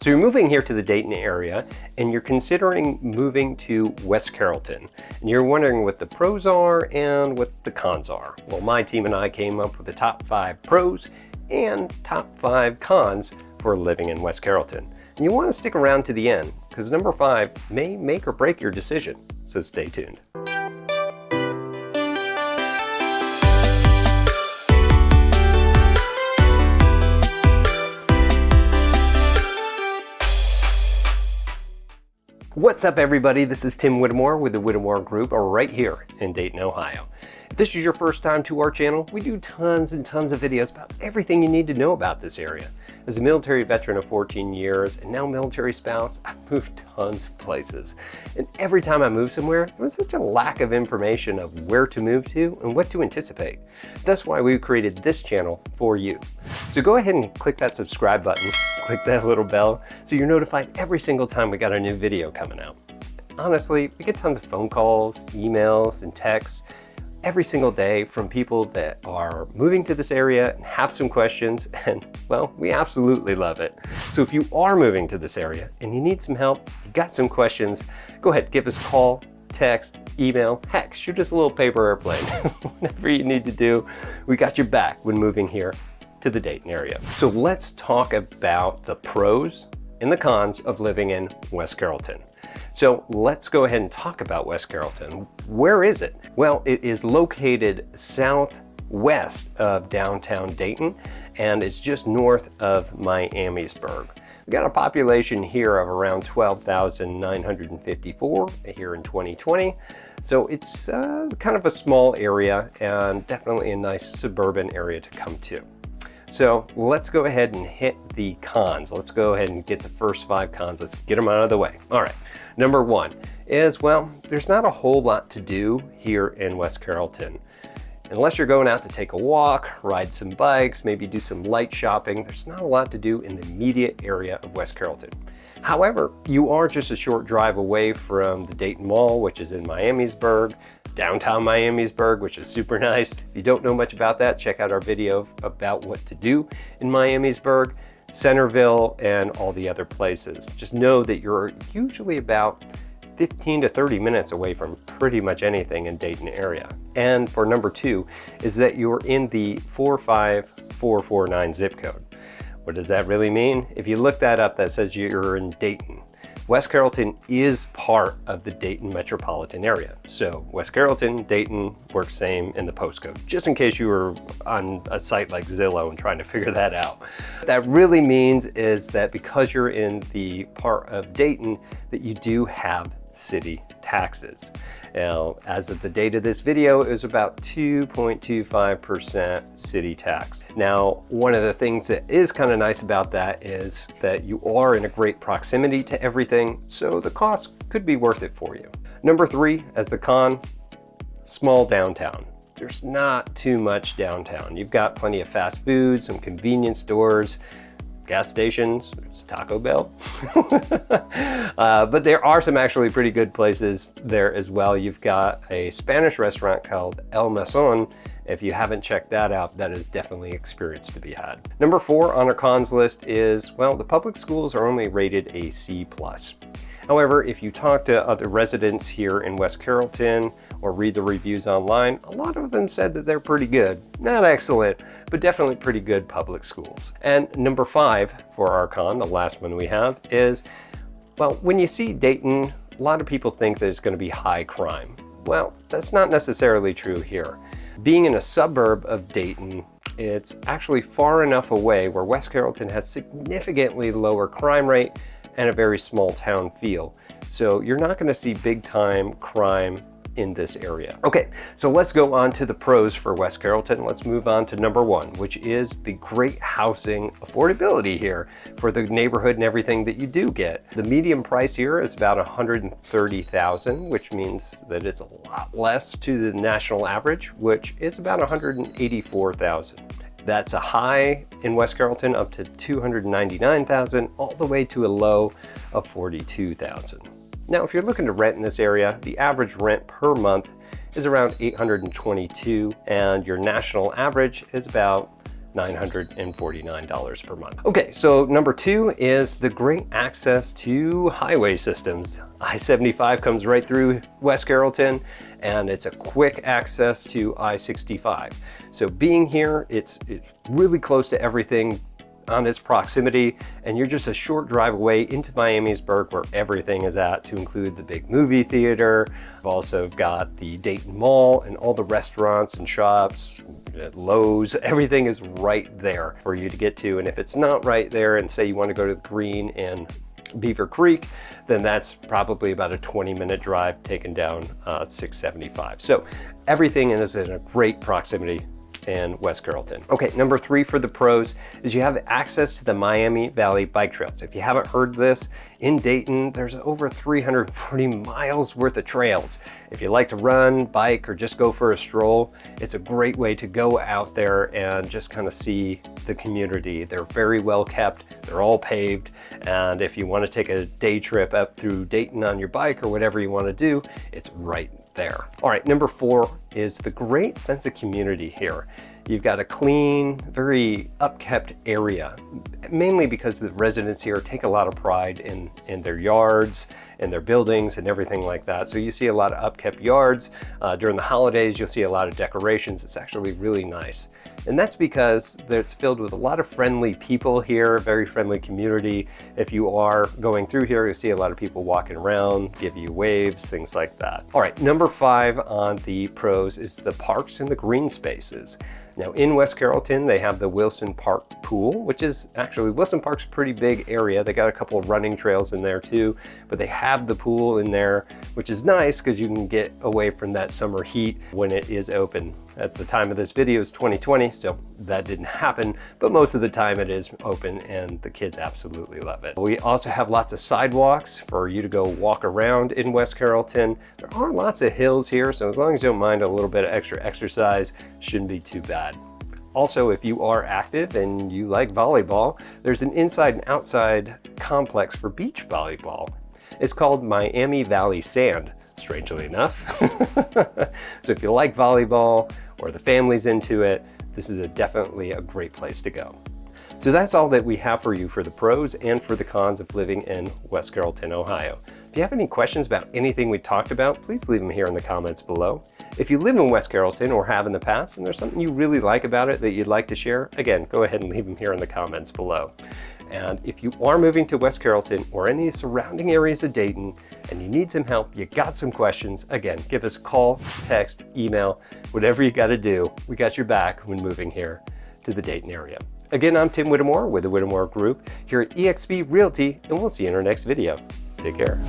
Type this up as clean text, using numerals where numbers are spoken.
So you're moving here to the Dayton area and you're considering moving to West Carrollton. And you're wondering what the pros are and what the cons are. Well, my team and I came up with the top 5 pros and top 5 cons for living in West Carrollton. And you want to stick around to the end because number 5 may make or break your decision. So stay tuned. What's up, everybody? This is Tim Whittemore with the Whittemore Group right here in Dayton, Ohio. If this is your first time to our channel, we do tons and tons of videos about everything you need to know about this area. As a military veteran of 14 years and now military spouse, I've moved tons of places. And every time I move somewhere, there was such a lack of information of where to move to and what to anticipate. That's why we created this channel for you. So go ahead and click that subscribe button, click that little bell, so you're notified every single time we got a new video coming out. Honestly, we get tons of phone calls, emails, and texts every single day from people that are moving to this area and have some questions, and well, we absolutely love it. So if you are moving to this area and you need some help, you got some questions, go ahead, give us a call, text, email, heck, shoot us a little paper airplane. Whatever you need to do, we got your back when moving here to the Dayton area. So let's talk about the pros and the cons of living in West Carrollton. So let's go ahead and talk about West Carrollton. Where is it? Well, it is located southwest of downtown Dayton, and it's just north of Miamisburg. We got a population here of around 12,954 here in 2020. So it's kind of a small area and definitely a nice suburban area to come to. So let's go ahead and hit the cons. Let's go ahead and get the first 5 cons. Let's get them out of the way. All right. Number 1 is, well, there's not a whole lot to do here in West Carrollton. Unless you're going out to take a walk, ride some bikes, maybe do some light shopping, there's not a lot to do in the immediate area of West Carrollton. However, you are just a short drive away from the Dayton Mall, which is in Miamisburg, downtown Miamisburg, which is super nice. If you don't know much about that, check out our video about what to do in Miamisburg, Centerville, and all the other places. Just know that you're usually about 15 to 30 minutes away from pretty much anything in Dayton area. And for number 2 is that you're in the 45449 zip code. What does that really mean? If you look that up, that says you're in Dayton. West Carrollton is part of the Dayton metropolitan area. So West Carrollton, Dayton works same in the postcode, just in case you were on a site like Zillow and trying to figure that out. What that really means is that because you're in the part of Dayton, that you do have city taxes. Now, as of the date of this video, it was about 2.25% city tax. Now, one of the things that is kind of nice about that is that you are in a great proximity to everything, so the cost could be worth it for you. Number 3, as a con, small downtown. There's not too much downtown. You've got plenty of fast food, some convenience stores, gas stations, there's Taco Bell. But there are some actually pretty good places there as well. You've got a Spanish restaurant called El Mesón. If you haven't checked that out, that is definitely an experience to be had. Number 4 on our cons list is, well, the public schools are only rated a C+. However, if you talk to other residents here in West Carrollton or read the reviews online, a lot of them said that they're pretty good. Not excellent, but definitely pretty good public schools. And number 5 for our con, the last one we have, is, well, when you see Dayton, a lot of people think that it's going to be high crime. Well, that's not necessarily true here. Being in a suburb of Dayton, it's actually far enough away where West Carrollton has significantly lower crime rate and a very small town feel. So you're not going to see big time crime in this area. Okay, so let's go on to the pros for West Carrollton. Let's move on to number 1, which is the great housing affordability here for the neighborhood and everything that you do get. The median price here is about $130,000, which means that it's a lot less to the national average, which is about $184,000. That's a high in West Carrollton up to $299,000, all the way to a low of $42,000. Now, if you're looking to rent in this area, the average rent per month is around $822, and your national average is about $949 per month. Okay, so number 2 is the great access to highway systems. I-75 comes right through West Carrollton, and it's a quick access to I-65. So being here, it's really close to everything on its proximity, and you're just a short drive away into Miamisburg where everything is at, to include the big movie theater. We've also got the Dayton Mall and all the restaurants and shops, Lowe's, everything is right there for you to get to. And if it's not right there, and say you want to go to the Green in Beaver Creek, then that's probably about a 20-minute drive taken down 675. So everything is in a great proximity in West Carrollton. Okay, number 3 for the pros is you have access to the Miami Valley Bike Trails. If you haven't heard this, in Dayton, there's over 340 miles worth of trails. If you like to run, bike, or just go for a stroll, it's a great way to go out there and just kind of see the community. They're very well kept, they're all paved, and if you want to take a day trip up through Dayton on your bike or whatever you want to do, it's right there. All right, number 4 is the great sense of community here. You've got a clean, very upkept area, mainly because the residents here take a lot of pride in their yards and their buildings and everything like that. So you see a lot of upkept yards. During the holidays, you'll see a lot of decorations. It's actually really nice. And that's because it's filled with a lot of friendly people here, very friendly community. If you are going through here, you'll see a lot of people walking around, give you waves, things like that. All right, number 5 on the pros is the parks and the green spaces. Now in West Carrollton, they have the Wilson Park pool, which is actually, Wilson Park's a pretty big area. They got a couple of running trails in there too, but they have the pool in there, which is nice because you can get away from that summer heat when it is open. At the time of this video is 2020, so that didn't happen, but most of the time it is open and the kids absolutely love it. We also have lots of sidewalks for you to go walk around in West Carrollton. There are lots of hills here, so as long as you don't mind a little bit of extra exercise, shouldn't be too bad. Also, if you are active and you like volleyball, there's an inside and outside complex for beach volleyball. It's called Miami Valley Sand, strangely enough. So if you like volleyball or the family's into it, this is definitely a great place to go. So that's all that we have for you for the pros and for the cons of living in West Carrollton, Ohio. If you have any questions about anything we talked about, please leave them here in the comments below. If you live in West Carrollton or have in the past, and there's something you really like about it that you'd like to share, again, go ahead and leave them here in the comments below. And if you are moving to West Carrollton or any surrounding areas of Dayton and you need some help, you got some questions, again, give us a call, text, email, whatever you got to do. We got your back when moving here to the Dayton area. Again, I'm Tim Whittemore with the Whittemore Group here at eXp Realty, and we'll see you in our next video. Take care.